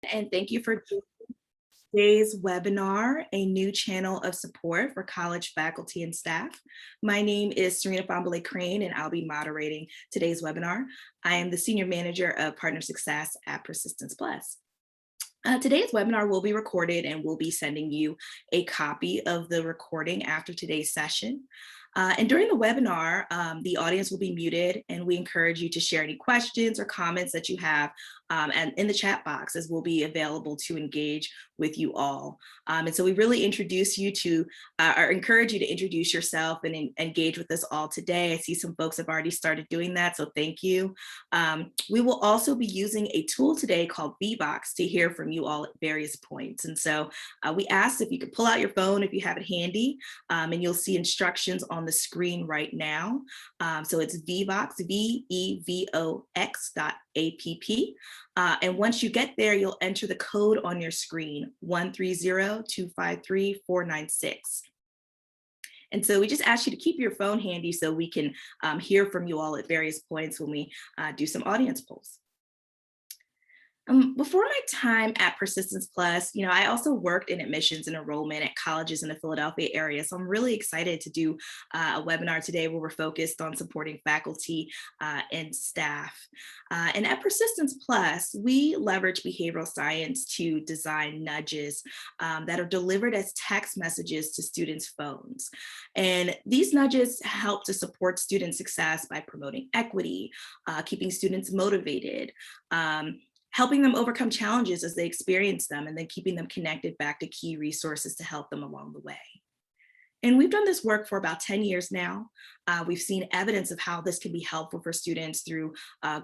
And thank you for joining today's webinar, a new channel of support for college faculty and staff. My name is Serena Fombole Crane, and I'll be moderating today's webinar. I am the Senior Manager of Partner Success at Persistence Plus. Today's webinar will be recorded, and we'll be sending you a copy of the recording after today's session. And during the webinar, the audience will be muted, and we encourage you to share any questions or comments that you have and in the chat box, as we'll be available to engage with you all. And so we really introduce you to, or encourage you to introduce yourself and engage with us all today. I see some folks have already started doing that, so thank you. We will also be using a tool today called VBox to hear from you all at various points. And so we asked if you could pull out your phone if you have it handy, and you'll see instructions on the screen right now. So it's VBox, VEVOX.app. And once you get there, you'll enter the code on your screen, 130-253-496. And so we just ask you to keep your phone handy so we can hear from you all at various points when we do some audience polls. Before my time at Persistence Plus, I also worked in admissions and enrollment at colleges in the Philadelphia area. So I'm really excited to do a webinar today where we're focused on supporting faculty and staff. And at Persistence Plus, we leverage behavioral science to design nudges that are delivered as text messages to students' phones. And these nudges help to support student success by promoting equity, keeping students motivated, helping them overcome challenges as they experience them, and then keeping them connected back to key resources to help them along the way. And we've done this work for about 10 years now. We've seen evidence of how this can be helpful for students through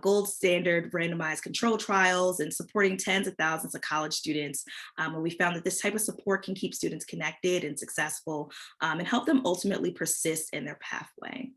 gold standard randomized control trials and supporting tens of thousands of college students, where we found that this type of support can keep students connected and successful and help them ultimately persist in their pathway.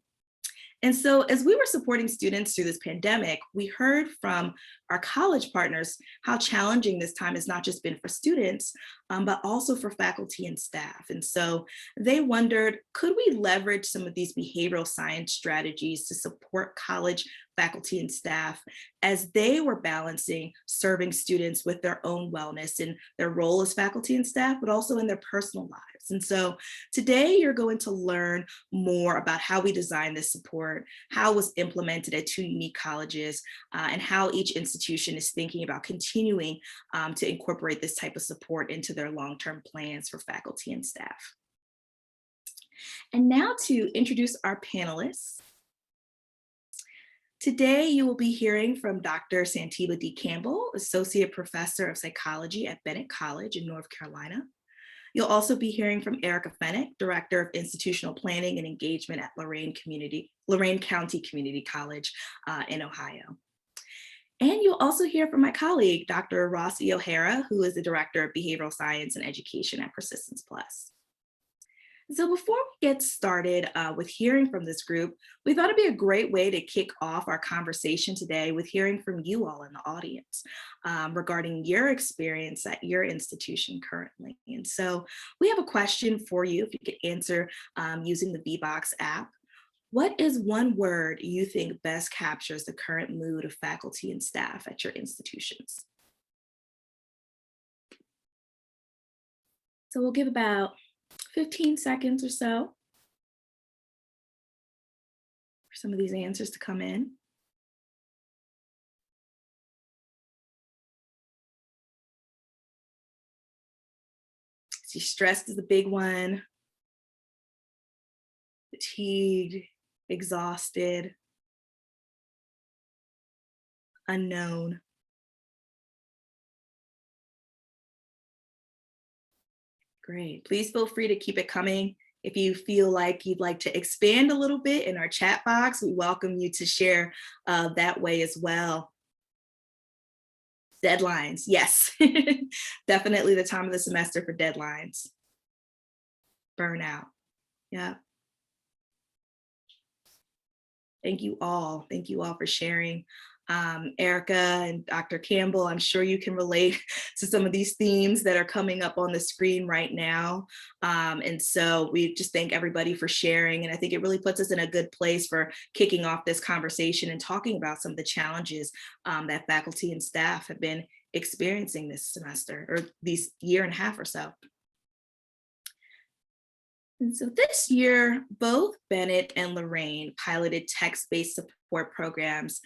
And so as we were supporting students through this pandemic, we heard from our college partners how challenging this time has not just been for students, but also for faculty and staff. And so they wondered, could we leverage some of these behavioral science strategies to support college faculty and staff as they were balancing serving students with their own wellness and their role as faculty and staff, but also in their personal lives. And so today you're going to learn more about how we designed this support, how it was implemented at two unique colleges, and how each institution is thinking about continuing to incorporate this type of support into their long-term plans for faculty and staff. And now to introduce our panelists. Today, you will be hearing from Dr. Santiba D. Campbell, Associate Professor of Psychology at Bennett College in North Carolina. You'll also be hearing from Erica Fennick, Director of Institutional Planning and Engagement at Lorain County Community College in Ohio. And you'll also hear from my colleague, Dr. Ross E. O'Hara, who is the Director of Behavioral Science and Education at Persistence Plus. So before we get started with hearing from this group, we thought it'd be a great way to kick off our conversation today with hearing from you all in the audience regarding your experience at your institution currently. And so we have a question for you, if you could answer using the VBox app. What is one word you think best captures the current mood of faculty and staff at your institutions? So we'll give about 15 seconds or so for some of these answers to come in. See, stressed is a big one. Fatigued, exhausted, unknown. Great. Please feel free to keep it coming. If you feel like you'd like to expand a little bit in our chat box, we welcome you to share that way as well. Deadlines, yes. Definitely the time of the semester for deadlines. Burnout, yeah. Thank you all for sharing. Erica and Dr. Campbell, I'm sure you can relate to some of these themes that are coming up on the screen right now. And so we just thank everybody for sharing. And I think it really puts us in a good place for kicking off this conversation and talking about some of the challenges that faculty and staff have been experiencing this semester or these year and a half or so. And so this year, both Bennett and Lorain piloted text-based support programs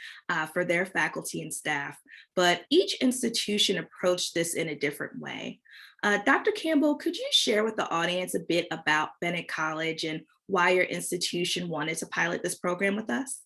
for their faculty and staff, but each institution approached this in a different way. Dr. Campbell, could you share with the audience a bit about Bennett College and why your institution wanted to pilot this program with us?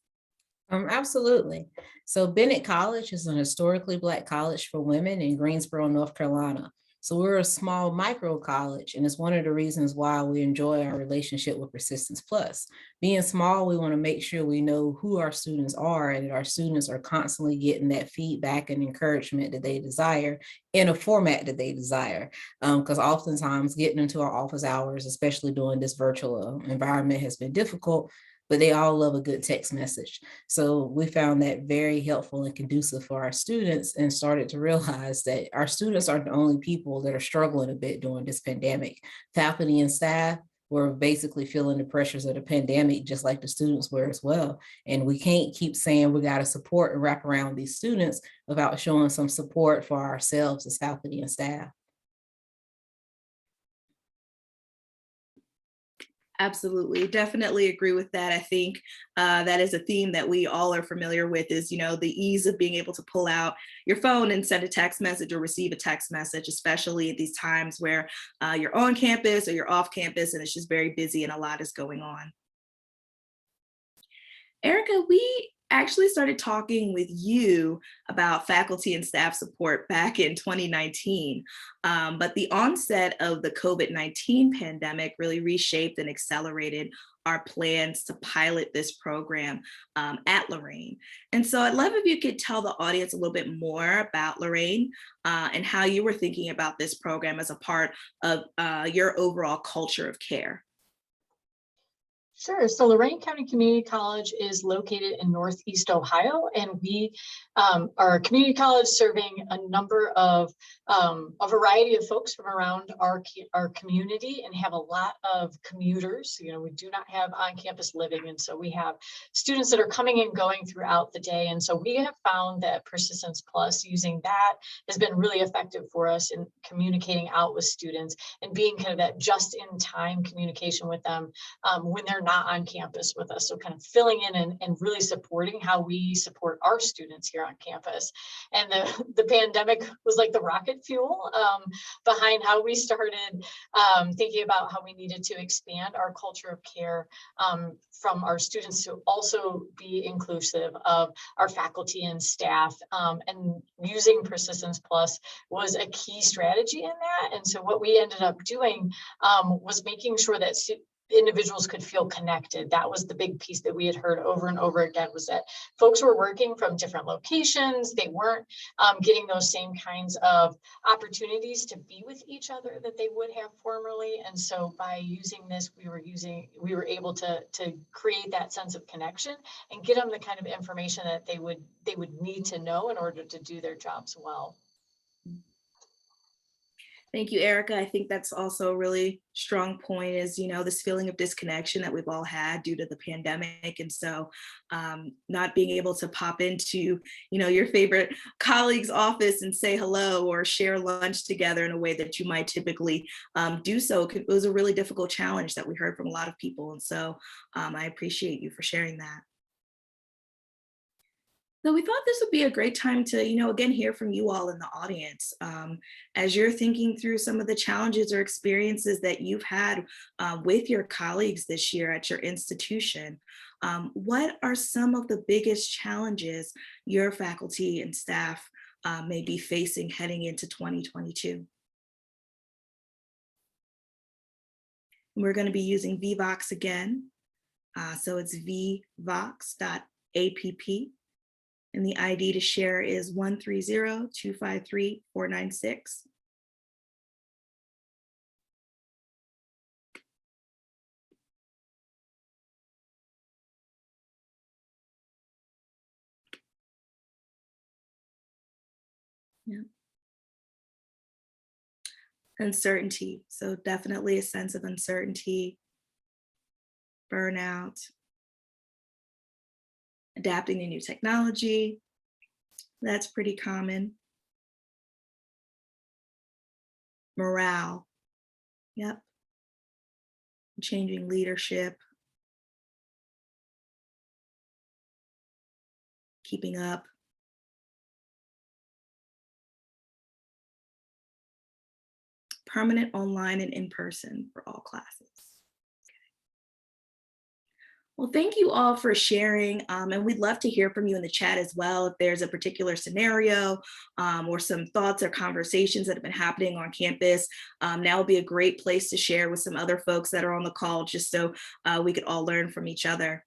Absolutely. So Bennett College is an historically Black college for women in Greensboro, North Carolina. So we're a small micro college, and it's one of the reasons why we enjoy our relationship with Persistence Plus. Being small, we want to make sure we know who our students are and that our students are constantly getting that feedback and encouragement that they desire in a format that they desire. Because oftentimes getting into our office hours, especially during this virtual environment, has been difficult, but they all love a good text message. So we found that very helpful and conducive for our students, and started to realize that our students aren't the only people that are struggling a bit during this pandemic. Faculty and staff were basically feeling the pressures of the pandemic, just like the students were as well. And we can't keep saying we got to support and wrap around these students without showing some support for ourselves as faculty and staff. Absolutely. Definitely agree with that. I think that is a theme that we all are familiar with is, the ease of being able to pull out your phone and send a text message or receive a text message, especially at these times where you're on campus or you're off campus and it's just very busy and a lot is going on. Erica, we actually started talking with you about faculty and staff support back in 2019, but the onset of the COVID-19 pandemic really reshaped and accelerated our plans to pilot this program at Lorain. And so I'd love if you could tell the audience a little bit more about Lorain and how you were thinking about this program as a part of your overall culture of care. Sure. So Lorain County Community College is located in Northeast Ohio, and we are a community college serving a variety of folks from around our community, and have a lot of commuters. We do not have on-campus living, and so we have students that are coming and going throughout the day. And so we have found that Persistence Plus, using that, has been really effective for us in communicating out with students and being kind of that just-in-time communication with them when they're not on campus with us. So kind of filling in and really supporting how we support our students here on campus. And the pandemic was like the rocket fuel behind how we started thinking about how we needed to expand our culture of care from our students to also be inclusive of our faculty and staff. And using Persistence Plus was a key strategy in that. And so what we ended up doing was making sure that individuals could feel connected. That was the big piece that we had heard over and over again, was that folks were working from different locations. They weren't getting those same kinds of opportunities to be with each other that they would have formerly. And so by using this, we were able to create that sense of connection and get them the kind of information that they would need to know in order to do their jobs well. Thank you, Erica. I think that's also a really strong point is, this feeling of disconnection that we've all had due to the pandemic. And so not being able to pop into, your favorite colleague's office and say hello or share lunch together in a way that you might typically do so. It was a really difficult challenge that we heard from a lot of people. And so I appreciate you for sharing that. So we thought this would be a great time to, again, hear from you all in the audience as you're thinking through some of the challenges or experiences that you've had with your colleagues this year at your institution. What are some of the biggest challenges your faculty and staff may be facing heading into 2022? We're going to be using VVox again. So it's vvox.app. And the ID to share is 130-253-496. Yeah. Uncertainty. So definitely a sense of uncertainty, burnout, adapting to new technology. That's pretty common. morale. Yep. Changing leadership, keeping up. Permanent online and in person for all classes. Well, thank you all for sharing. And we'd love to hear from you in the chat as well. If there's a particular scenario or some thoughts or conversations that have been happening on campus, now would be a great place to share with some other folks that are on the call, just so we could all learn from each other.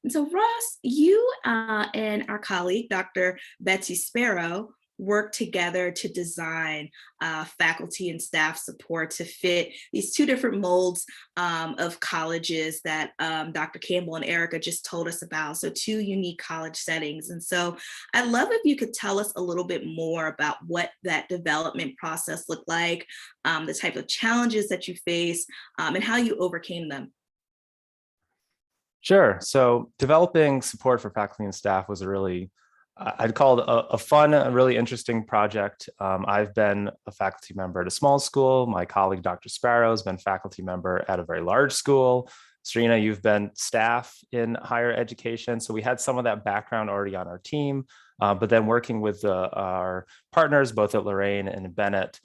And so Ross, you and our colleague, Dr. Betsy Sparrow, work together to design faculty and staff support to fit these two different molds of colleges that Dr. Campbell and Erica just told us about. So two unique college settings. And so I'd love if you could tell us a little bit more about what that development process looked like, the type of challenges that you faced, and how you overcame them. Sure. So developing support for faculty and staff was a really, I'd call it a fun, a really interesting project. I've been a faculty member at a small school. My colleague, Dr. Sparrow, has been faculty member at a very large school. Serena, you've been staff in higher education. So we had some of that background already on our team, but then working with our partners, both at Lorain and Bennett,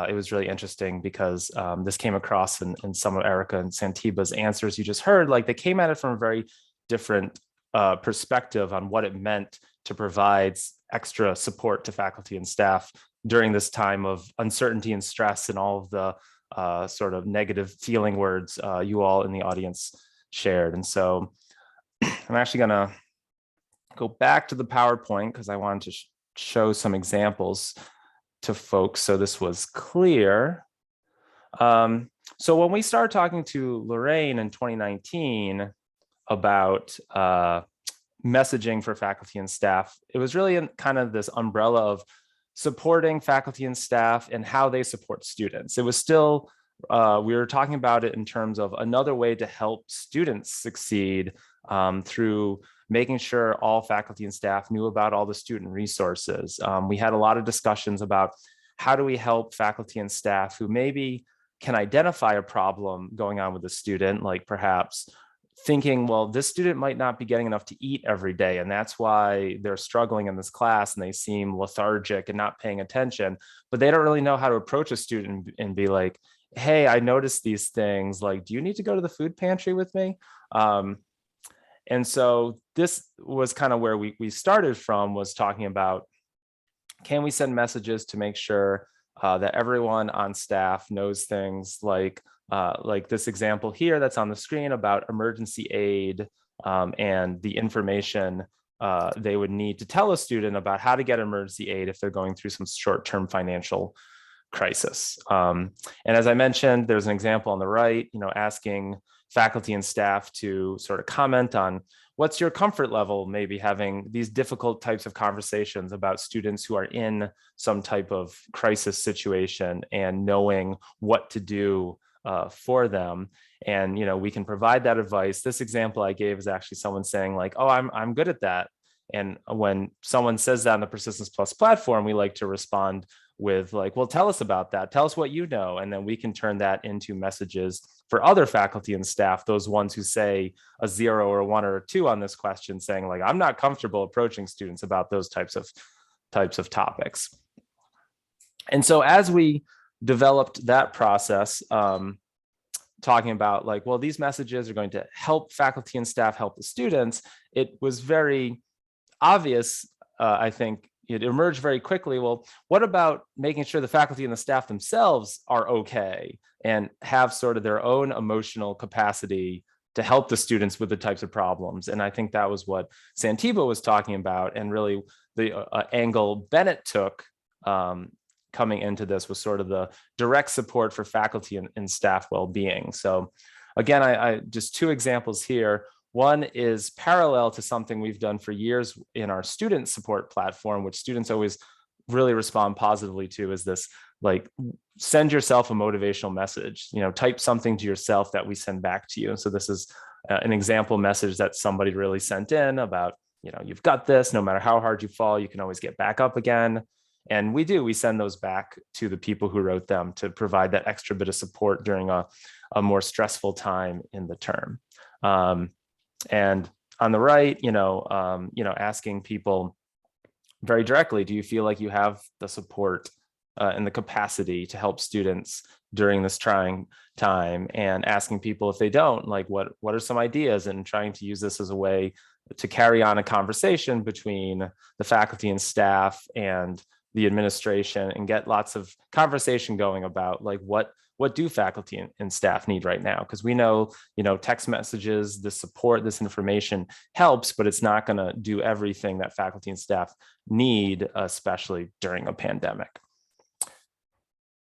it was really interesting because this came across in some of Erica and Santiba's answers you just heard. Like, they came at it from a very different perspective on what it meant to provide extra support to faculty and staff during this time of uncertainty and stress and all of the sort of negative feeling words you all in the audience shared. And so I'm actually going to go back to the PowerPoint because I wanted to show some examples to folks so this was clear. So when we started talking to Lorain in 2019 about messaging for faculty and staff, it was really in kind of this umbrella of supporting faculty and staff and how they support students. It was still, we were talking about it in terms of another way to help students succeed through making sure all faculty and staff knew about all the student resources. We had a lot of discussions about how do we help faculty and staff who maybe can identify a problem going on with a student, like perhaps thinking, well, this student might not be getting enough to eat every day, and that's why they're struggling in this class and they seem lethargic and not paying attention, but they don't really know how to approach a student and be like, hey, I noticed these things, like, do you need to go to the food pantry with me? And so this was kind of where we started from, was talking about, can we send messages to make sure that everyone on staff knows things like this example here that's on the screen about emergency aid and the information they would need to tell a student about how to get emergency aid if they're going through some short-term financial crisis. And as I mentioned, there's an example on the right, asking faculty and staff to sort of comment on what's your comfort level, maybe having these difficult types of conversations about students who are in some type of crisis situation and knowing what to do for them. And, we can provide that advice. This example I gave is actually someone saying like, oh, I'm good at that. And when someone says that on the Persistence Plus platform, we like to respond with like, well, tell us about that. Tell us what you know. And then we can turn that into messages for other faculty and staff, those ones who say a 0 or a 1 or a 2 on this question, saying like, I'm not comfortable approaching students about those types of topics. And so as we developed that process, talking about like, well, these messages are going to help faculty and staff help the students, it was very obvious, I think, it emerged very quickly. Well, what about making sure the faculty and the staff themselves are okay and have sort of their own emotional capacity to help the students with the types of problems? And I think that was what Santiba was talking about. And really the angle Bennett took coming into this was sort of the direct support for faculty and staff well-being. So again, I just 2 examples here. One is parallel to something we've done for years in our student support platform, which students always really respond positively to, is this like, send yourself a motivational message, type something to yourself that we send back to you. So this is an example message that somebody really sent in about, you've got this, no matter how hard you fall, you can always get back up again. And we send those back to the people who wrote them to provide that extra bit of support during a more stressful time in the term. And on the right, asking people very directly, do you feel like you have the support and the capacity to help students during this trying time? And asking people if they don't, like, what are some ideas, and trying to use this as a way to carry on a conversation between the faculty and staff and the administration, and get lots of conversation going about, like, what do faculty and staff need right now? Because we know, text messages, the support, this information helps, but it's not going to do everything that faculty and staff need, especially during a pandemic.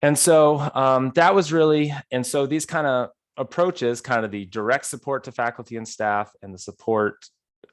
And so that was really, and so these kind of approaches, kind of the direct support to faculty and staff and the support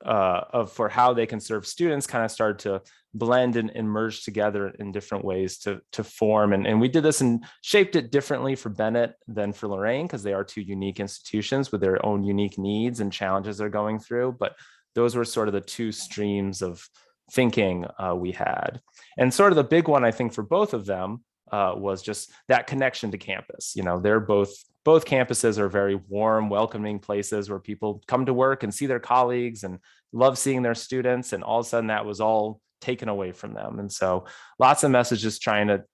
for how they can serve students, kind of started to blend and merge together in different ways to form. And we did this and shaped it differently for Bennett than for Lorain, because they are two unique institutions with their own unique needs and challenges they're going through. But those were sort of the two streams of thinking we had. And sort of the big one, I think, for both of them was just that connection to campus. They're both campuses are very warm, welcoming places where people come to work and see their colleagues and love seeing their students. And all of a sudden that was all taken away from them. And so lots of messages trying to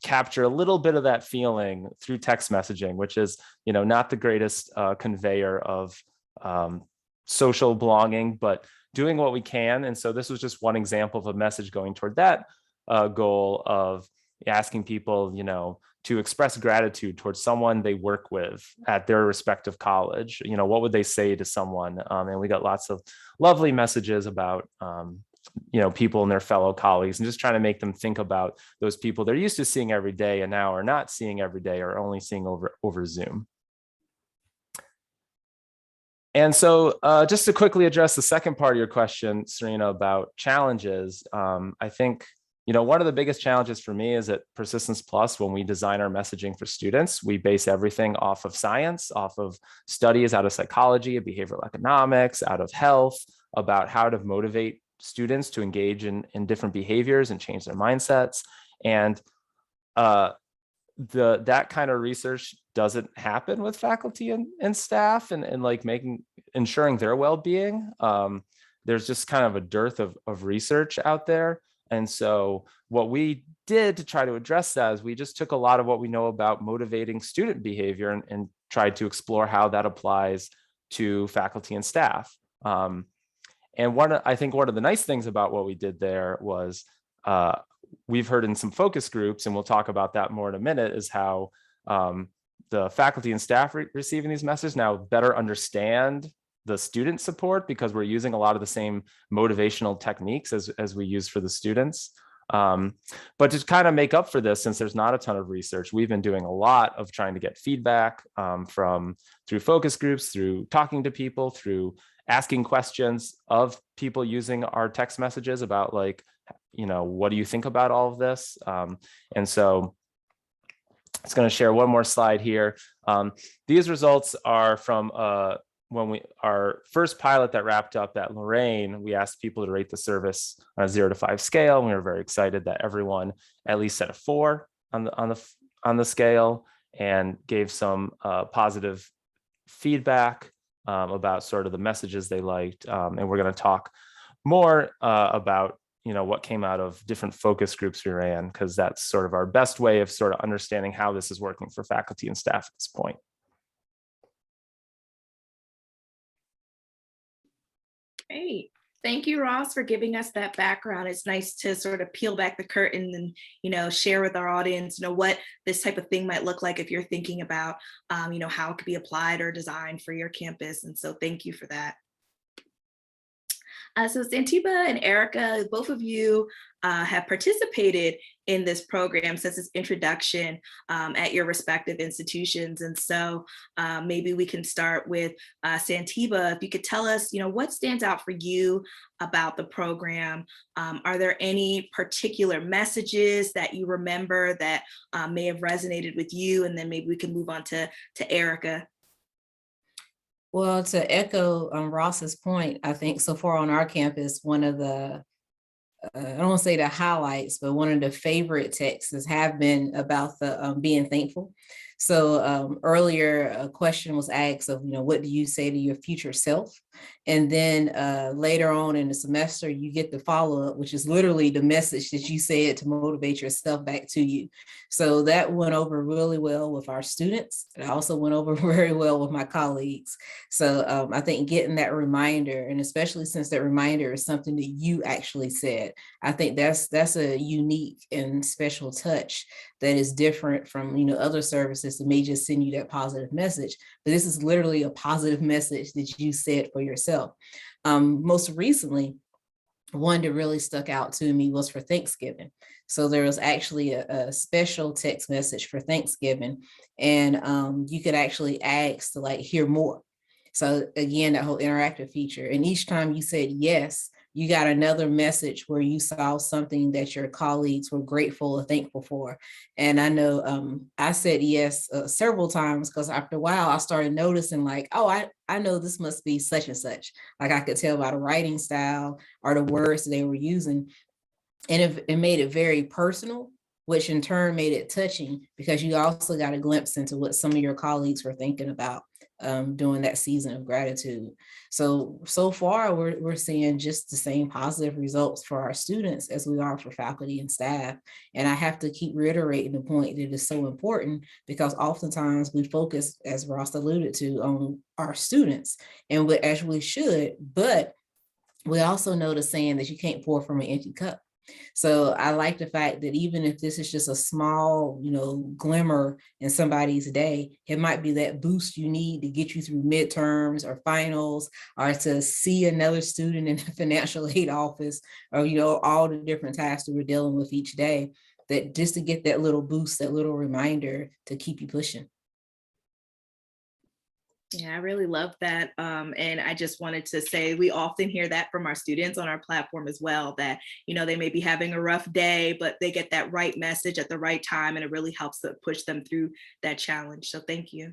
capture a little bit of that feeling through text messaging, which is, not the greatest conveyor of social belonging, but doing what we can. And so this was just one example of a message going toward that goal of asking people, to express gratitude towards someone they work with at their respective college. What would they say to someone? And we got lots of lovely messages about, people and their fellow colleagues, and just trying to make them think about those people they're used to seeing every day and now are not seeing every day, or only seeing over Zoom. And so just to quickly address the second part of your question, Serena, about challenges, I think, one of the biggest challenges for me is at Persistence Plus, when we design our messaging for students, we base everything off of science, off of studies out of psychology, behavioral economics, out of health, about how to motivate students to engage in different behaviors and change their mindsets. And that kind of research doesn't happen with faculty and staff, and like ensuring their well-being. There's just kind of a dearth of research out there. And so what we did to try to address that is we just took a lot of what we know about motivating student behavior and tried to explore how that applies to faculty and staff. And I think one of the nice things about what we did there was we've heard in some focus groups, and we'll talk about that more in a minute, is how the faculty and staff receiving these messages now better understand the student support, because we're using a lot of the same motivational techniques as we use for the students. But to kind of make up for this, since there's not a ton of research, we've been doing a lot of trying to get feedback through focus groups, through talking to people, through asking questions of people using our text messages about, like, what do you think about all of this? And so it's going to share one more slide here. These results are from our first pilot that wrapped up at Lorain. We asked people to rate the service on a 0 to 5 scale, and we were very excited that everyone at least set a 4 on the scale, and gave some positive feedback about sort of the messages they liked. And we're going to talk more about what came out of different focus groups we ran, because that's sort of our best way of sort of understanding how this is working for faculty and staff at this point. Great. Thank you, Ross, for giving us that background. It's nice to sort of peel back the curtain and, share with our audience, what this type of thing might look like if you're thinking about, how it could be applied or designed for your campus. And so thank you for that. So Santiba and Erica, both of you have participated in this program since its introduction at your respective institutions. And so maybe we can start with Santiba. If you could tell us, what stands out for you about the program? Are there any particular messages that you remember that may have resonated with you? And then maybe we can move on to Erica. Well, to echo Ross's point, I think so far on our campus, one of the I don't want to say the highlights, but one of the favorite texts have been about the being thankful. So earlier, a question was asked of, what do you say to your future self? And then later on in the semester, you get the follow-up, which is literally the message that you said to motivate yourself back to you. So that went over really well with our students. It also went over very well with my colleagues. So I think getting that reminder, and especially since that reminder is something that you actually said, I think that's a unique and special touch that is different from other services that may just send you that positive message. But this is literally a positive message that you said for yourself. Most recently, one that really stuck out to me was for Thanksgiving. So there was actually a special text message for Thanksgiving, and you could actually ask to hear more. So again, that whole interactive feature. And each time you said yes, you got another message where you saw something that your colleagues were grateful or thankful for. And I know I said yes several times, because after a while I started noticing I know this must be such and such. I could tell by the writing style or the words they were using. And it made it very personal, which in turn made it touching, because you also got a glimpse into what some of your colleagues were thinking about during that season of gratitude. So far, we're seeing just the same positive results for our students as we are for faculty and staff. And I have to keep reiterating the point that is so important, because oftentimes we focus, as Ross alluded to, on our students, and as we should, but we also know the saying that you can't pour from an empty cup. So I like the fact that even if this is just a small, glimmer in somebody's day, it might be that boost you need to get you through midterms or finals, or to see another student in the financial aid office, or, all the different tasks that we're dealing with each day, that just to get that little boost, that little reminder to keep you pushing. Yeah, I really love that. And I just wanted to say, we often hear that from our students on our platform as well, that, they may be having a rough day, but they get that right message at the right time, and it really helps to push them through that challenge. So thank you.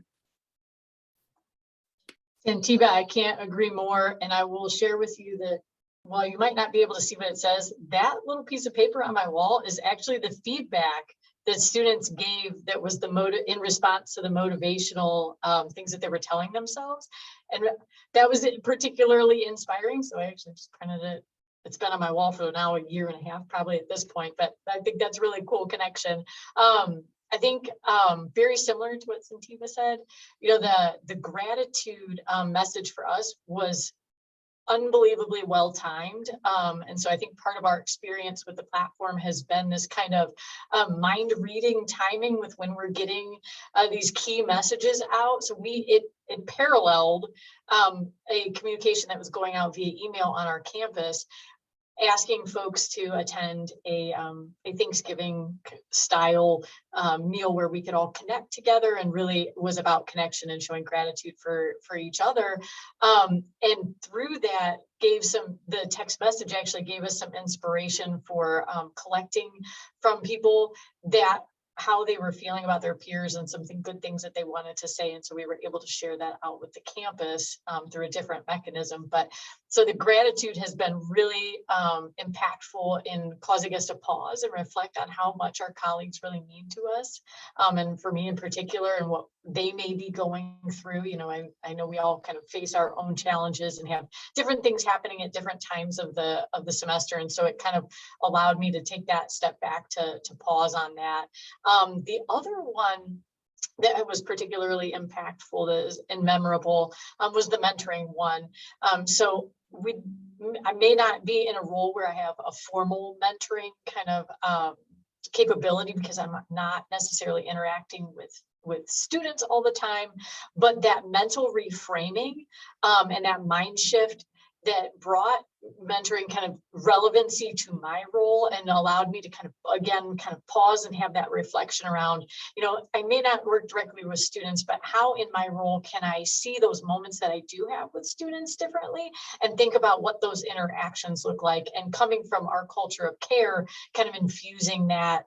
And Tiba, I can't agree more. And I will share with you that while you might not be able to see what it says, that little piece of paper on my wall is actually the feedback that students gave, that was in response to the motivational things that they were telling themselves. And that was particularly inspiring. So I actually just printed it. It's been on my wall for now a year and a half, probably at this point, but I think that's a really cool connection. I think very similar to what Santiva said, the gratitude message for us was unbelievably well timed. And so I think part of our experience with the platform has been this kind of mind reading timing with when we're getting these key messages out. So it paralleled a communication that was going out via email on our campus, asking folks to attend a Thanksgiving style meal where we could all connect together, and really was about connection and showing gratitude for each other. And through that, the text message actually gave us some inspiration for collecting from people that how they were feeling about their peers and some good things that they wanted to say. And so we were able to share that out with the campus through a different mechanism. But so the gratitude has been really impactful in causing us to pause and reflect on how much our colleagues really mean to us. And for me in particular, and what they may be going through. I know we all kind of face our own challenges and have different things happening at different times of the semester. And so it kind of allowed me to take that step back to pause on that. The other one that was particularly impactful and memorable was the mentoring one. So I may not be in a role where I have a formal mentoring kind of capability, because I'm not necessarily interacting with students all the time, but that mental reframing and that mind shift that brought mentoring kind of relevancy to my role and allowed me to kind of pause and have that reflection around, I may not work directly with students, but how in my role can I see those moments that I do have with students differently and think about what those interactions look like, and coming from our culture of care, kind of infusing that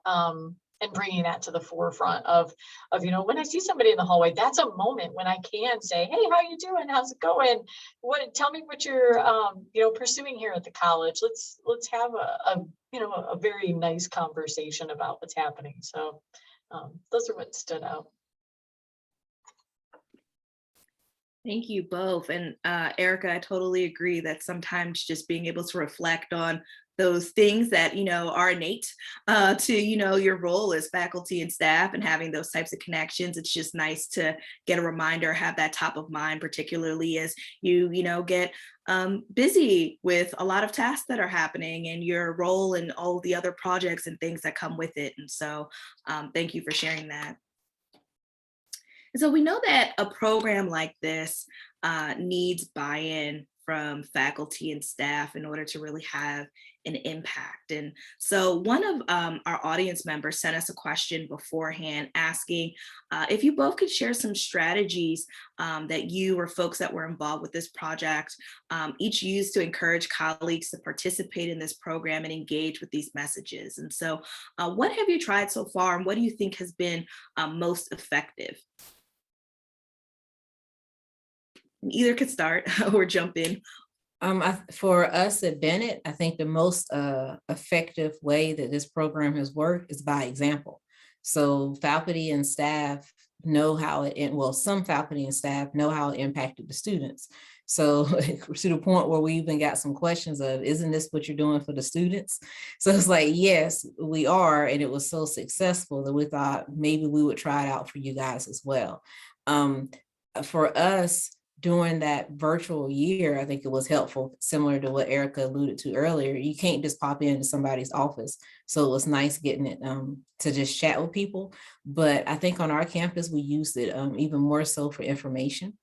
bringing that to the forefront of, when I see somebody in the hallway, that's a moment when I can say, hey, how you doing? How's it going? Tell me what you're, pursuing here at the college. Let's have a very nice conversation about what's happening. So those are what stood out. Thank you both. And Erica, I totally agree that sometimes just being able to reflect on those things that, are innate to, your role as faculty and staff, and having those types of connections. It's just nice to get a reminder, have that top of mind, particularly as you get busy with a lot of tasks that are happening and your role and all the other projects and things that come with it. And so thank you for sharing that. And so we know that a program like this needs buy-in from faculty and staff in order to really have an impact. And so one of our audience members sent us a question beforehand asking if you both could share some strategies that you or folks that were involved with this project each used to encourage colleagues to participate in this program and engage with these messages. And so what have you tried so far, and what do you think has been most effective? Either could start or jump in. For us at Bennett, I think the most effective way that this program has worked is by example. So faculty and staff know how some faculty and staff know how it impacted the students. So to the point where we even got some questions of, isn't this what you're doing for the students? So it's like, yes, we are. And it was so successful that we thought maybe we would try it out for you guys as well. For us, during that virtual year, I think it was helpful, similar to what Erica alluded to earlier. You can't just pop into somebody's office. So it was nice getting it to just chat with people. But I think on our campus, we used it even more so for information.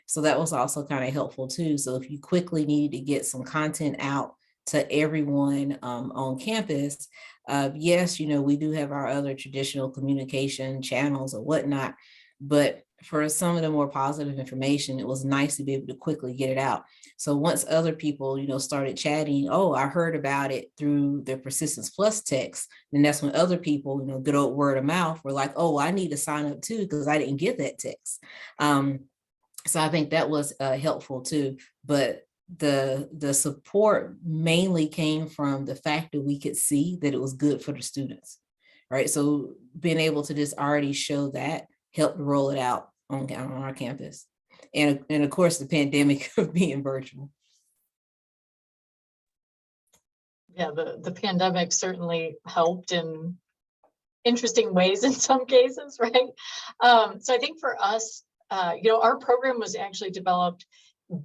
So that was also kind of helpful too. So if you quickly needed to get some content out to everyone on campus, yes, we do have our other traditional communication channels or whatnot, but for some of the more positive information, it was nice to be able to quickly get it out. So once other people, started chatting, oh, I heard about it through the Persistence Plus text, then that's when other people, good old word of mouth, were like, oh, I need to sign up too, because I didn't get that text. So I think that was helpful too. But the support mainly came from the fact that we could see that it was good for the students, right? So being able to just already show that helped roll it out on our campus. And of course, the pandemic of being virtual. Yeah, the pandemic certainly helped in interesting ways in some cases, right? So I think for us, our program was actually developed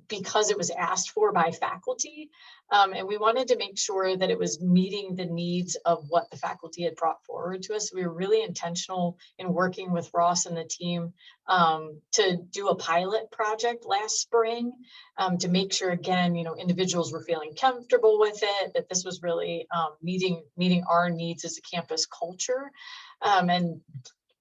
because it was asked for by faculty. And we wanted to make sure that it was meeting the needs of what the faculty had brought forward to us. We were really intentional in working with Ross and the team to do a pilot project last spring to make sure, again, individuals were feeling comfortable with it, that this was really meeting our needs as a campus culture. And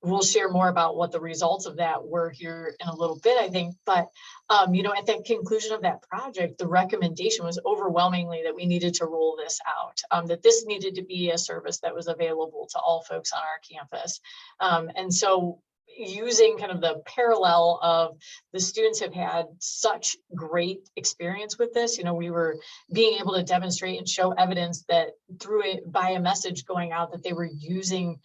we'll share more about what the results of that were here in a little bit, I think. But, at the conclusion of that project, the recommendation was overwhelmingly that we needed to roll this out, that this needed to be a service that was available to all folks on our campus. And so using kind of the parallel of the students have had such great experience with this. We were being able to demonstrate and show evidence that through it by a message going out that they were using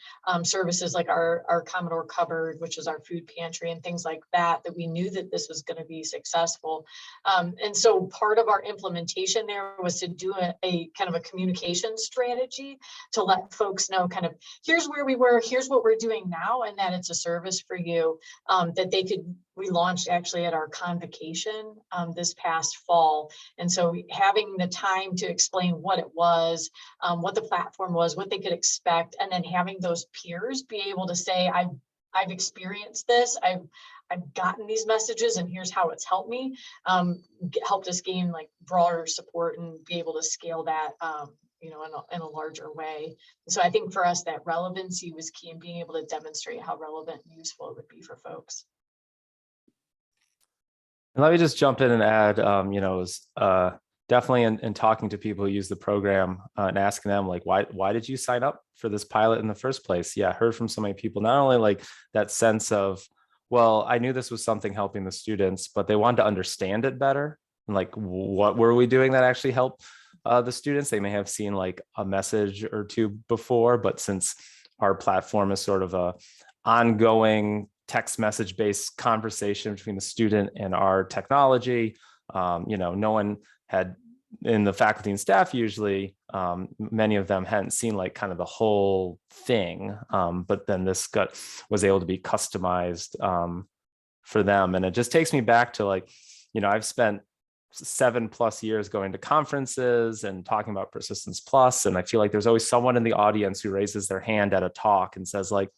services like our Commodore Cupboard, which is our food pantry and things like that, that we knew that this was going to be successful. And so part of our implementation there was to do a kind of a communication strategy to let folks know kind of, here's where we were, here's what we're doing now, and that it's a service for you that we launched actually at our convocation this past fall. And so having the time to explain what it was, what the platform was, what they could expect, and then having those peers be able to say, I've experienced this, I've gotten these messages, and here's how it's helped me, helped us gain like broader support and be able to scale that in a larger way. And so I think for us, that relevancy was key in being able to demonstrate how relevant and useful it would be for folks. And let me just jump in and add, it was definitely in talking to people who use the program and asking them like, why did you sign up for this pilot in the first place? Yeah, I heard from so many people, not only like that sense of, well, I knew this was something helping the students, but they wanted to understand it better. And like, what were we doing that actually helped the students? They may have seen like a message or two before, but since our platform is sort of a ongoing text message based conversation between the student and our technology, no one had, in the faculty and staff usually, many of them hadn't seen like kind of the whole thing, but then this was able to be customized for them. And it just takes me back to like, I've spent 7+ years going to conferences and talking about Persistence Plus, and I feel like there's always someone in the audience who raises their hand at a talk and says like,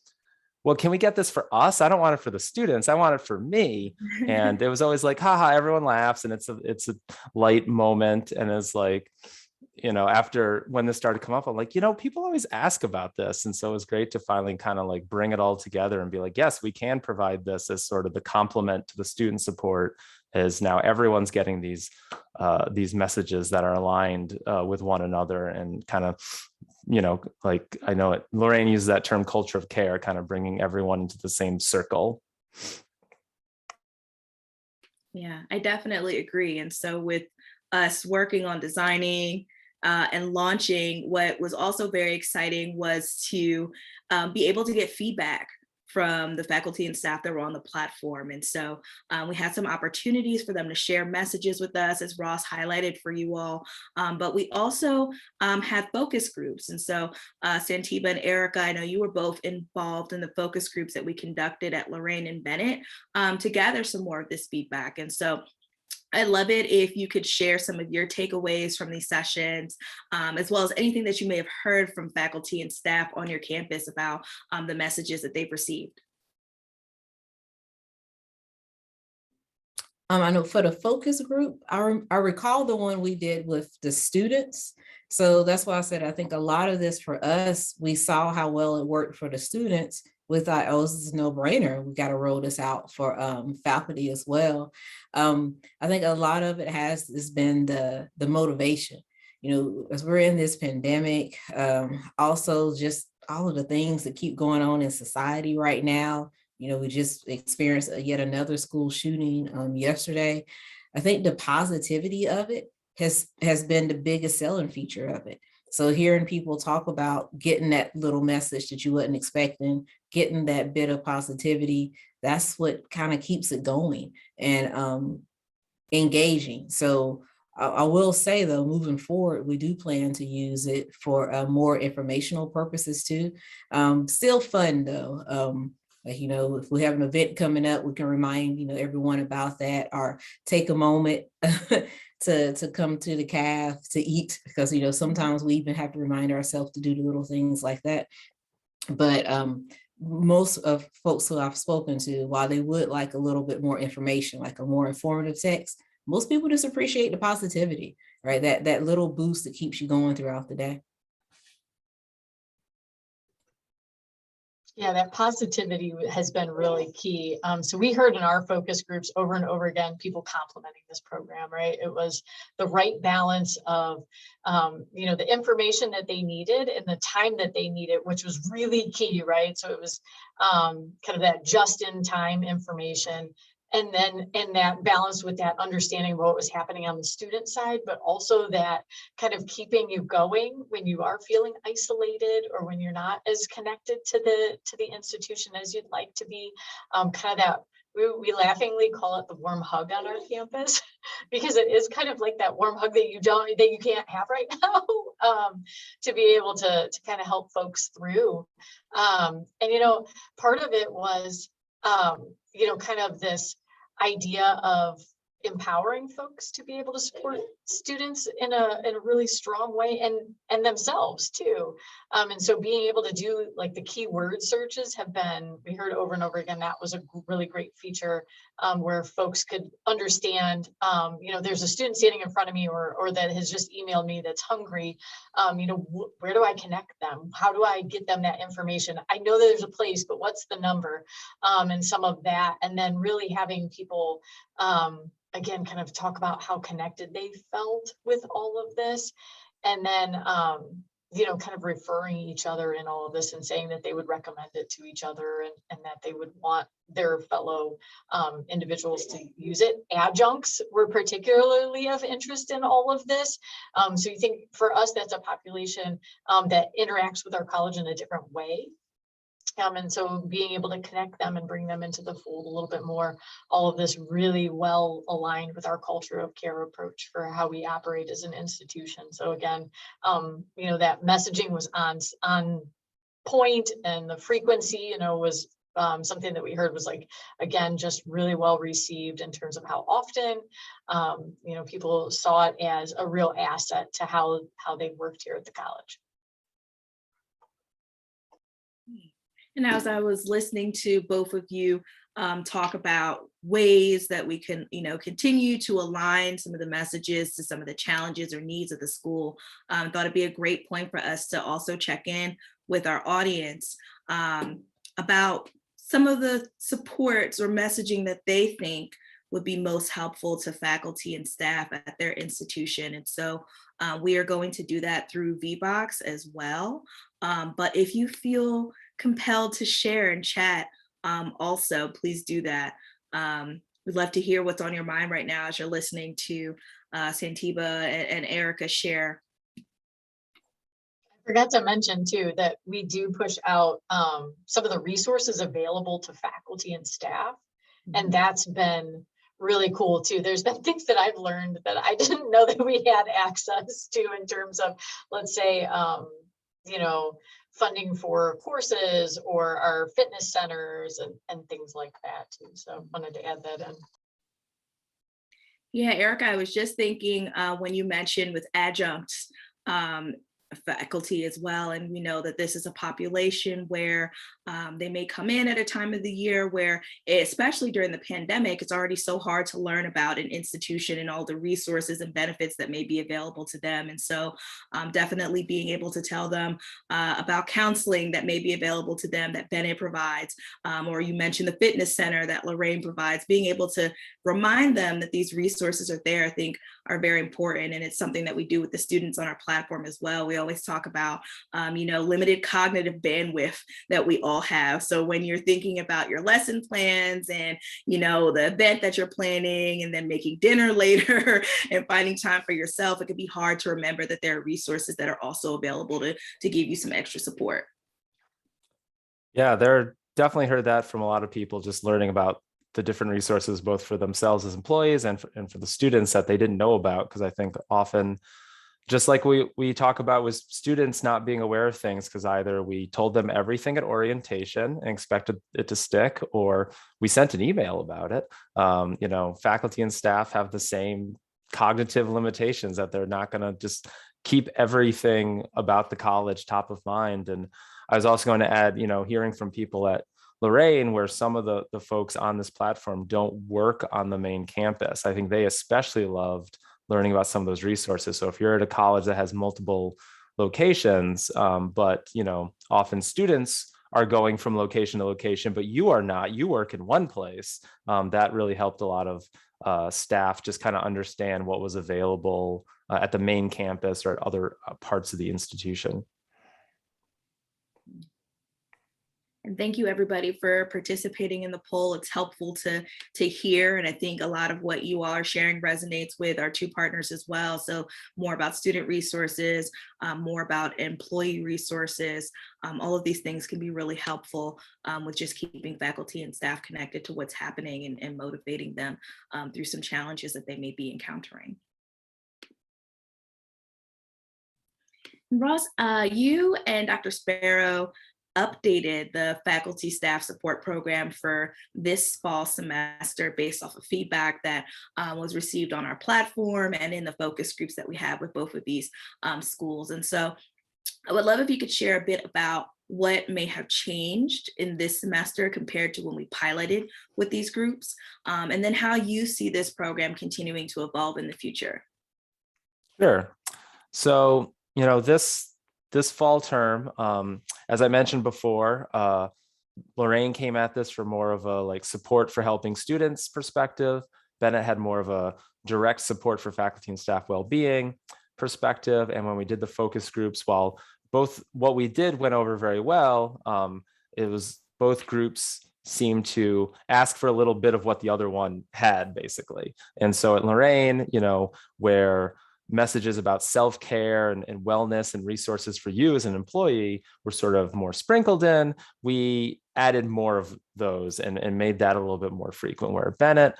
well, can we get this for us? I don't want it for the students. I want it for me. And it was always like, haha, everyone laughs. And it's a light moment. And it's like, after when this started to come up, I'm like, people always ask about this. And so it was great to finally kind of like bring it all together and be like, yes, we can provide this as sort of the complement to the student support, is now everyone's getting these messages that are aligned with one another, and kind of, like I know Lorain uses that term culture of care, kind of bringing everyone into the same circle. Yeah, I definitely agree. And so with us working on designing and launching, what was also very exciting was to be able to get feedback from the faculty and staff that were on the platform. And so we had some opportunities for them to share messages with us, as Ross highlighted for you all. But we also had focus groups. And so Santiba and Erica, I know you were both involved in the focus groups that we conducted at Lorain and Bennett to gather some more of this feedback. And so I'd love it if you could share some of your takeaways from these sessions, as well as anything that you may have heard from faculty and staff on your campus about the messages that they've received. I know for the focus group, I recall the one we did with the students. So that's why I said, I think a lot of this for us, we saw how well it worked for the students. We thought, oh, this is a no-brainer. We got to roll this out for faculty as well. I think a lot of it has been the motivation. As we're in this pandemic, also just all of the things that keep going on in society right now. We just experienced yet another school shooting yesterday. I think the positivity of it has been the biggest selling feature of it. So hearing people talk about getting that little message that you wasn't expecting, getting that bit of positivity, that's what kind of keeps it going and engaging. So I will say though, moving forward, we do plan to use it for more informational purposes too. Still fun though. If we have an event coming up, we can remind, everyone about that, or take a moment to come to the caf to eat, because, sometimes we even have to remind ourselves to do the little things like that. But most of folks who I've spoken to, while they would like a little bit more information, like a more informative text, most people just appreciate the positivity, right? That little boost that keeps you going throughout the day. Yeah, that positivity has been really key. So we heard in our focus groups over and over again, people complimenting this program, right? It was the right balance of, the information that they needed and the time that they needed, which was really key, right? So it was kind of that just-in-time information. And then in that balance with that understanding of what was happening on the student side, but also that kind of keeping you going when you are feeling isolated or when you're not as connected to the institution as you'd like to be. Kind of that, we laughingly call it the warm hug on our campus, because it is kind of like that warm hug that you can't have right now, to be able to kind of help folks through. And part of it was kind of this idea of empowering folks to be able to support students in a really strong way and themselves too. And so being able to do like the keyword searches we heard over and over again, that was a really great feature where folks could understand, there's a student standing in front of me or that has just emailed me that's hungry. Where do I connect them? How do I get them that information? I know that there's a place, but what's the number? And some of that, and then really having people again, kind of talk about how connected they felt with all of this. And then, kind of referring each other in all of this and saying that they would recommend it to each other, and that they would want their fellow individuals to use it. Adjuncts were particularly of interest in all of this. So you think for us, that's a population that interacts with our college in a different way. And so being able to connect them and bring them into the fold a little bit more, all of this really well aligned with our culture of care approach for how we operate as an institution. So again, that messaging was on point, and the frequency, was something that we heard was like, again, just really well received in terms of how often, people saw it as a real asset to how they worked here at the college. And as I was listening to both of you talk about ways that we can, continue to align some of the messages to some of the challenges or needs of the school, thought it'd be a great point for us to also check in with our audience about some of the supports or messaging that they think would be most helpful to faculty and staff at their institution. And so we are going to do that through VBox as well. But if you feel compelled to share and chat, also, please do that. We'd love to hear what's on your mind right now as you're listening to Santiba and Erica share. I forgot to mention too that we do push out some of the resources available to faculty and staff, and that's been really cool too. There's been things that I've learned that I didn't know that we had access to in terms of, let's say, funding for courses or our fitness centers and things like that too. So I wanted to add that in. Yeah, Erica, I was just thinking when you mentioned with adjuncts, faculty as well. And we know that this is a population where they may come in at a time of the year where, especially during the pandemic, it's already so hard to learn about an institution and all the resources and benefits that may be available to them. And so definitely being able to tell them about counseling that may be available to them that Bennett provides, or you mentioned the fitness center that Lorain provides, being able to remind them that these resources are there, I think are very important. And it's something that we do with the students on our platform as well. We always talk about, limited cognitive bandwidth that we all have. So when you're thinking about your lesson plans and, the event that you're planning and then making dinner later and finding time for yourself, it can be hard to remember that there are resources that are also available to give you some extra support. Yeah, they're definitely heard that from a lot of people, just learning about the different resources, both for themselves as employees and for the students that they didn't know about. Because I think often, just like we talk about with students not being aware of things, because either we told them everything at orientation and expected it to stick, or we sent an email about it. Faculty and staff have the same cognitive limitations, that they're not going to just keep everything about the college top of mind. And I was also going to add, hearing from people at Lorain, where some of the folks on this platform don't work on the main campus, I think they especially loved learning about some of those resources. So if you're at a college that has multiple locations, but often students are going from location to location, but you are not, you work in one place, that really helped a lot of staff just kind of understand what was available at the main campus or at other parts of the institution. And thank you everybody for participating in the poll. It's helpful to hear. And I think a lot of what you all are sharing resonates with our two partners as well. So more about student resources, more about employee resources. All of these things can be really helpful with just keeping faculty and staff connected to what's happening and motivating them through some challenges that they may be encountering. Ross, you and Dr. Sparrow updated the faculty staff support program for this fall semester based off of feedback that was received on our platform and in the focus groups that we have with both of these schools. And so I would love if you could share a bit about what may have changed in this semester compared to when we piloted with these groups, and then how you see this program continuing to evolve in the future. Sure. So, this fall term, as I mentioned before, Lorain came at this from more of a support for helping students perspective. Bennett had more of a direct support for faculty and staff well-being perspective. And when we did the focus groups, while both what we did went over very well, it was both groups seemed to ask for a little bit of what the other one had, basically. And so at Lorain, where messages about self-care and wellness and resources for you as an employee were sort of more sprinkled in, we added more of those and made that a little bit more frequent. Where at Bennett,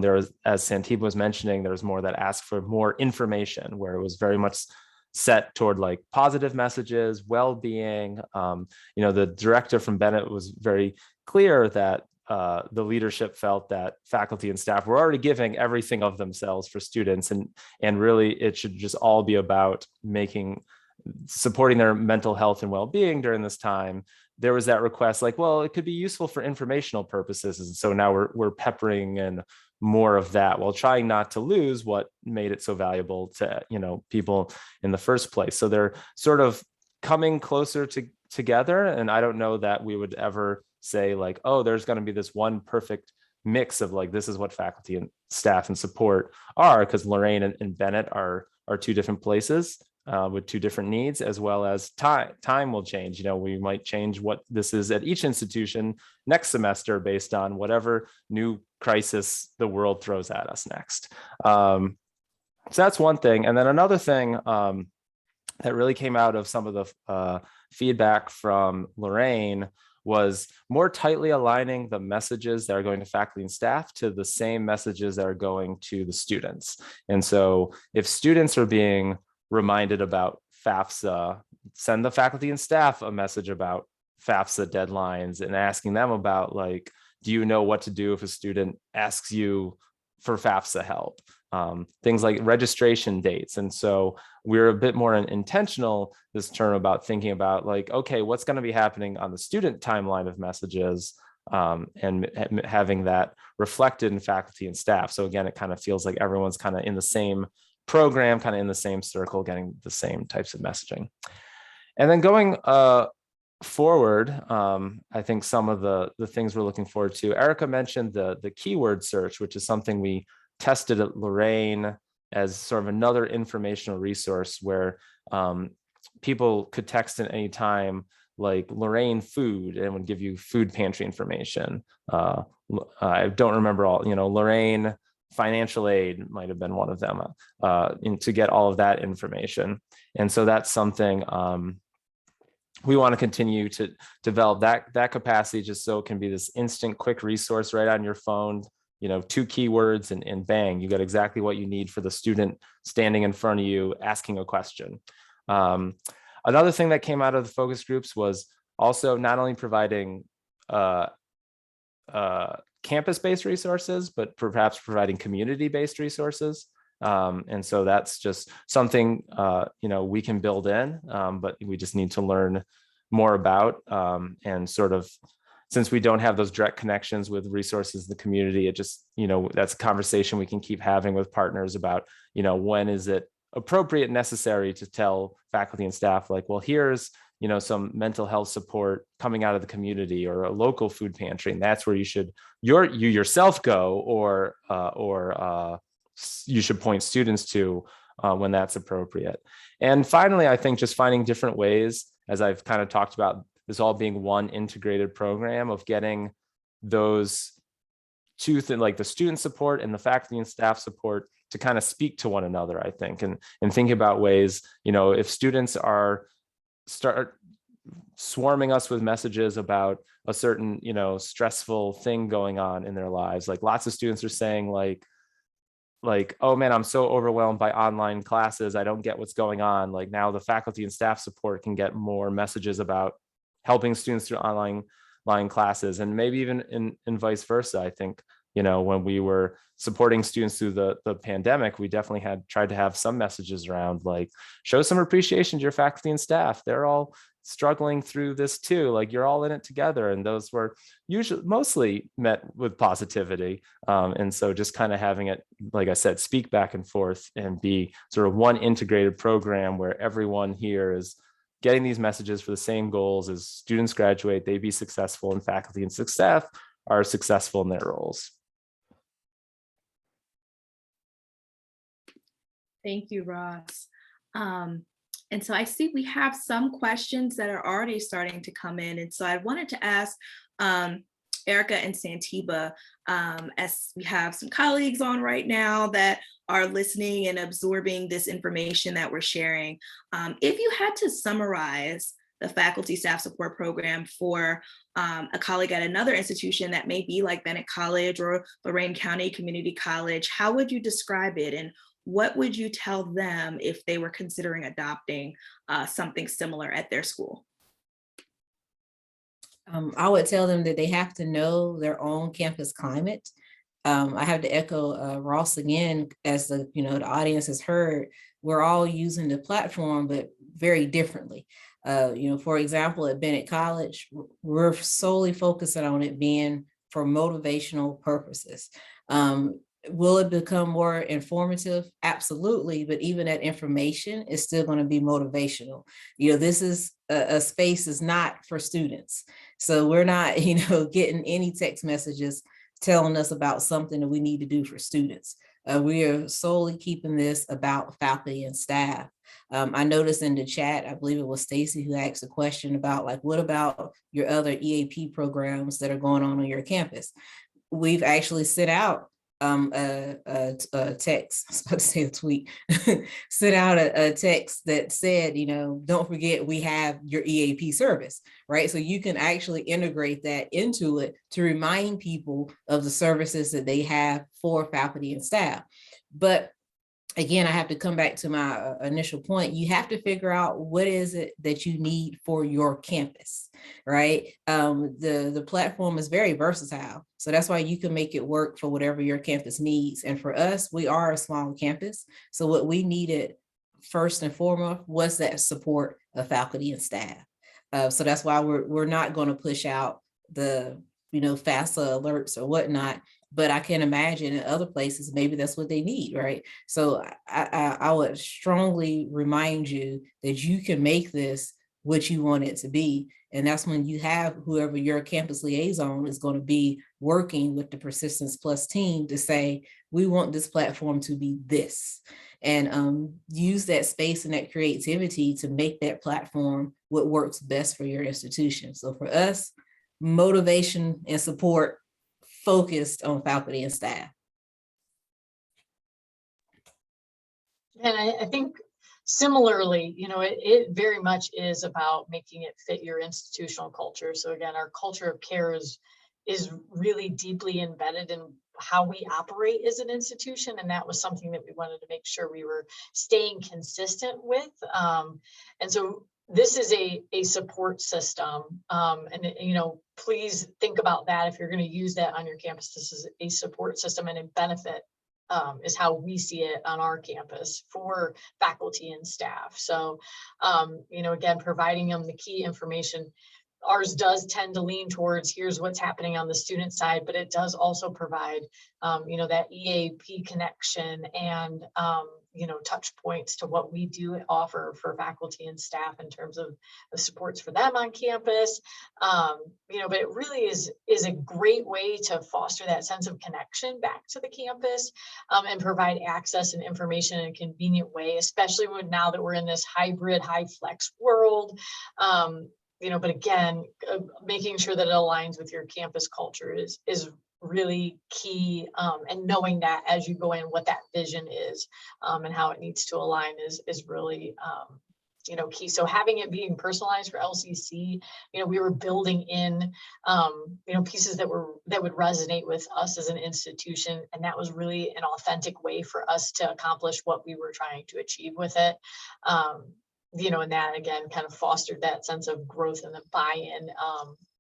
there was, as Santiba was mentioning, there was more that asked for more information, where it was very much set toward like positive messages, well-being. The director from Bennett was very clear that the leadership felt that faculty and staff were already giving everything of themselves for students, and really it should just all be about supporting their mental health and well-being during this time. There was that request, like, well, it could be useful for informational purposes, and so now we're peppering in more of that while trying not to lose what made it so valuable to people in the first place. So they're sort of coming closer together, and I don't know that we would ever say like, oh, there's going to be this one perfect mix of like, this is what faculty and staff and support are, because Lorain and Bennett are two different places with two different needs, as well as time will change. We might change what this is at each institution next semester based on whatever new crisis the world throws at us next. So that's one thing. And then another thing that really came out of some of the feedback from Lorain was more tightly aligning the messages that are going to faculty and staff to the same messages that are going to the students. And so if students are being reminded about FAFSA, send the faculty and staff a message about FAFSA deadlines and asking them about, like, do you know what to do if a student asks you for FAFSA help? Things like registration dates. And so we're a bit more intentional this term about thinking about like, okay, what's going to be happening on the student timeline of messages, and having that reflected in faculty and staff. So again, it kind of feels like everyone's kind of in the same program, kind of in the same circle, getting the same types of messaging. And then going forward, I think some of the things we're looking forward to, Erica mentioned the keyword search, which is something we tested at Lorain as sort of another informational resource where people could text at any time, like Lorain food, and would give you food pantry information. I don't remember all, Lorain financial aid might have been one of them, to get all of that information. And so that's something we want to continue to develop that capacity, just so it can be this instant, quick resource right on your phone. 2 keywords and bang, you got exactly what you need for the student standing in front of you asking a question. Another thing that came out of the focus groups was also not only providing campus-based resources, but perhaps providing community-based resources. And so that's just something we can build in, but we just need to learn more about, and sort of, since we don't have those direct connections with resources in the community, it just, that's a conversation we can keep having with partners about, when is it appropriate and necessary to tell faculty and staff, like, well, here's, some mental health support coming out of the community or a local food pantry, and that's where you should you yourself go, or you should point students to when that's appropriate. And finally, I think just finding different ways, as I've kind of talked about, this all being one integrated program of getting those two things, like the student support and the faculty and staff support, to kind of speak to one another, I think, and think about ways, if students start swarming us with messages about a certain, stressful thing going on in their lives, like lots of students are saying like, oh man, I'm so overwhelmed by online classes, I don't get what's going on. Like, now the faculty and staff support can get more messages about helping students through online classes, and maybe even in vice versa. I think, when we were supporting students through the pandemic, we definitely had tried to have some messages around, like, show some appreciation to your faculty and staff. They're all struggling through this too. Like, you're all in it together. And those were mostly met with positivity. And so just kind of having it, like I said, speak back and forth and be sort of one integrated program where everyone here is getting these messages for the same goals. As students graduate, they be successful, and faculty and staff are successful in their roles. Thank you, Ross. And so I see we have some questions that are already starting to come in. And so I wanted to ask Erica and Santiba, as we have some colleagues on right now that are listening and absorbing this information that we're sharing. If you had to summarize the faculty staff support program for a colleague at another institution that may be like Bennett College or Lorain County Community College, how would you describe it? And what would you tell them if they were considering adopting something similar at their school? I would tell them that they have to know their own campus climate. I have to echo Ross again, as the audience has heard, we're all using the platform, but very differently. For example, at Bennett College, we're solely focusing on it being for motivational purposes. Will it become more informative? Absolutely, but even that information is still going to be motivational. This is a space is not for students. So we're not, getting any text messages telling us about something that we need to do for students. We are solely keeping this about faculty and staff. I noticed in the chat, I believe it was Stacy who asked a question about what about your other EAP programs that are going on your campus? We've actually sent out a text, I was about to say a tweet, sent out a text that said, don't forget we have your EAP service, right? So you can actually integrate that into it to remind people of the services that they have for faculty and staff. But again, I have to come back to my initial point. You have to figure out what is it that you need for your campus, right? The platform is very versatile. So that's why you can make it work for whatever your campus needs. And for us, we are a small campus. So what we needed first and foremost was that support of faculty and staff. So that's why we're not going to push out the FAFSA alerts or whatnot. But I can imagine in other places, maybe that's what they need, right? So I would strongly remind you that you can make this what you want it to be. And that's when you have whoever your campus liaison is going to be working with the Persistence Plus team to say, we want this platform to be this. And use that space and that creativity to make that platform what works best for your institution. So for us, motivation and support focused on faculty and staff. And I think similarly, it very much is about making it fit your institutional culture. So again, our culture of care is really deeply embedded in how we operate as an institution. And that was something that we wanted to make sure we were staying consistent with. And so this is a support system. And please think about that if you're going to use that on your campus. This is a support system, and a benefit is how we see it on our campus for faculty and staff. So, again, providing them the key information. Ours does tend to lean towards here's what's happening on the student side, but it does also provide, that EAP connection and, touch points to what we do offer for faculty and staff in terms of the supports for them on campus. But it really is a great way to foster that sense of connection back to the campus, and provide access and information in a convenient way, especially now that we're in this hybrid, high flex world. But again, making sure that it aligns with your campus culture is really key, and knowing that as you go in, what that vision is, and how it needs to align is really key. So having it being personalized for LCC, we were building in pieces that would resonate with us as an institution, and that was really an authentic way for us to accomplish what we were trying to achieve with it. And that again kind of fostered that sense of growth and the buy-in,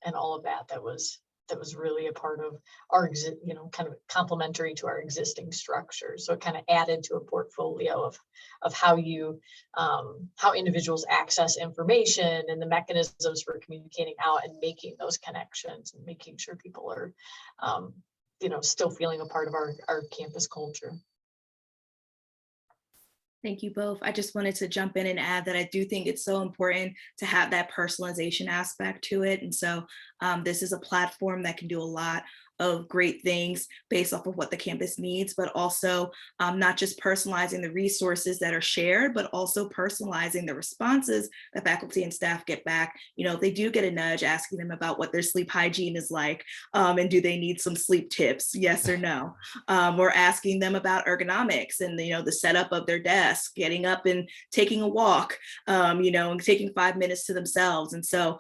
and all of that was really a part of our kind of complementary to our existing structure. So it kind of added to a portfolio of how individuals access information and the mechanisms for communicating out and making those connections and making sure people are still feeling a part of our campus culture. Thank you both. I just wanted to jump in and add that I do think it's so important to have that personalization aspect to it. And so this is a platform that can do a lot of great things based off of what the campus needs, but also not just personalizing the resources that are shared, but also personalizing the responses that faculty and staff get back. If they do get a nudge, asking them about what their sleep hygiene is like, and do they need some sleep tips, yes or no, or asking them about ergonomics and the setup of their desk, getting up and taking a walk, and taking 5 minutes to themselves. And so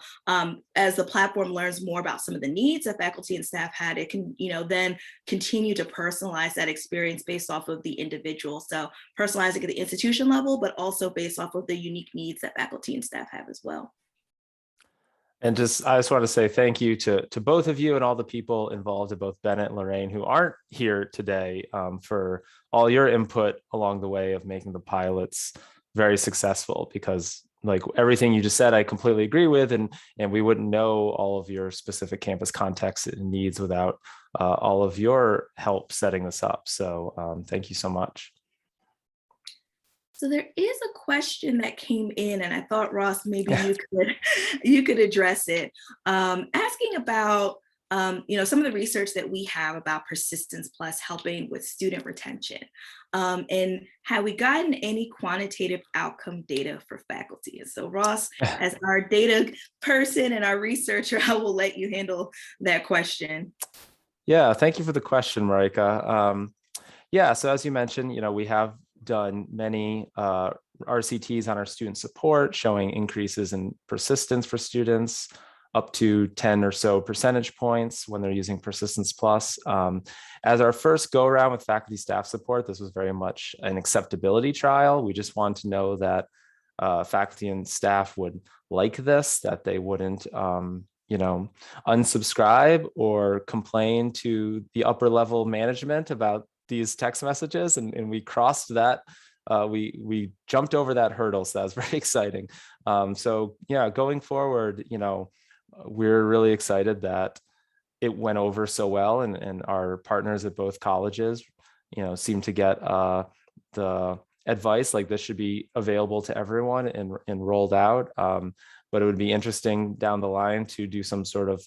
as the platform learns more about some of the needs that faculty and staff had, it can then continue to personalize that experience based off of the individual. So personalizing at the institution level, but also based off of the unique needs that faculty and staff have as well. And I just want to say thank you to both of you and all the people involved at both Bennett and Lorain who aren't here today, for all your input along the way of making the pilots very successful, because like everything you just said, I completely agree with, and we wouldn't know all of your specific campus context and needs without all of your help setting this up. So thank you so much. So there is a question that came in, and I thought, Ross, maybe you could address it, asking about some of the research that we have about Persistence Plus helping with student retention, and have we gotten any quantitative outcome data for faculty? And so Ross, as our data person and our researcher, I will let you handle that question. Yeah, thank you for the question, Marika. Yeah, so as you mentioned, we have done many RCTs on our student support showing increases in persistence for students up to 10 or so percentage points when they're using Persistence Plus. As our first go around with faculty staff support, this was very much an acceptability trial. We just wanted to know that faculty and staff would like this, that they wouldn't unsubscribe or complain to the upper level management about these text messages, and we crossed that. We jumped over that hurdle, so that was very exciting. So yeah, going forward, we're really excited that it went over so well, and our partners at both colleges, seem to get the advice like this should be available to everyone and rolled out. But it would be interesting down the line to do some sort of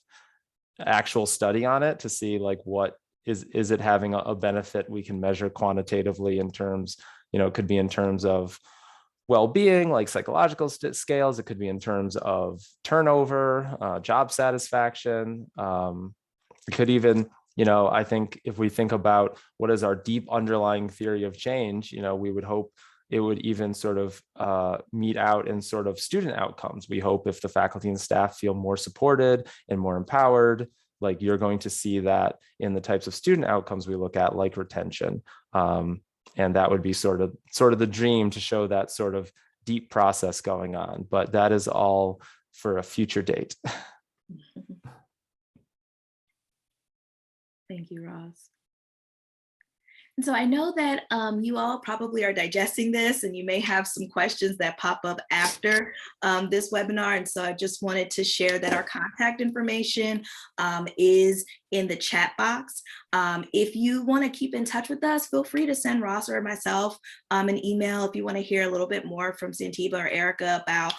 actual study on it to see like what is it having a benefit we can measure quantitatively in terms, it could be in terms of well-being, like psychological scales. It could be in terms of turnover, job satisfaction. It could even, I think if we think about what is our deep underlying theory of change, we would hope it would even sort of meet out in sort of student outcomes. We hope if the faculty and staff feel more supported and more empowered, like you're going to see that in the types of student outcomes we look at, like retention. And that would be sort of the dream, to show that sort of deep process going on. But that is all for a future date. Thank you, Ross. And so I know that you all probably are digesting this, and you may have some questions that pop up after this webinar. And so I just wanted to share that our contact information is in the chat box. If you want to keep in touch with us, feel free to send Ross or myself an email if you want to hear a little bit more from Santiva or Erica about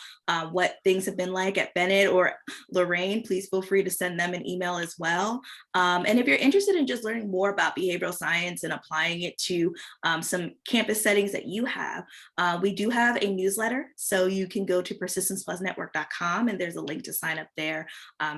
what things have been like at Bennett or Lorain. Please feel free to send them an email as well. And if you're interested in just learning more about behavioral science and applying it to some campus settings that you have, we do have a newsletter. So you can go to persistenceplusnetwork.com, and there's a link to sign up there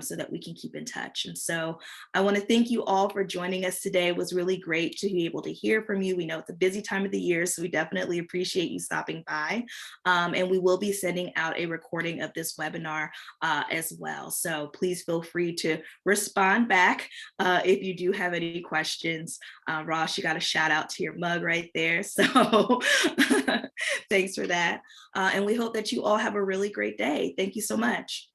so that we can keep in touch. And so I want to thank you all for joining us today. It was really great to be able to hear from you. We know it's a busy time of the year, so we definitely appreciate you stopping by. And we will be sending out a recording of this webinar as well. So please feel free to respond back if you do have any questions. Ross, you got a shout out to your mug right there. So thanks for that. And we hope that you all have a really great day. Thank you so much.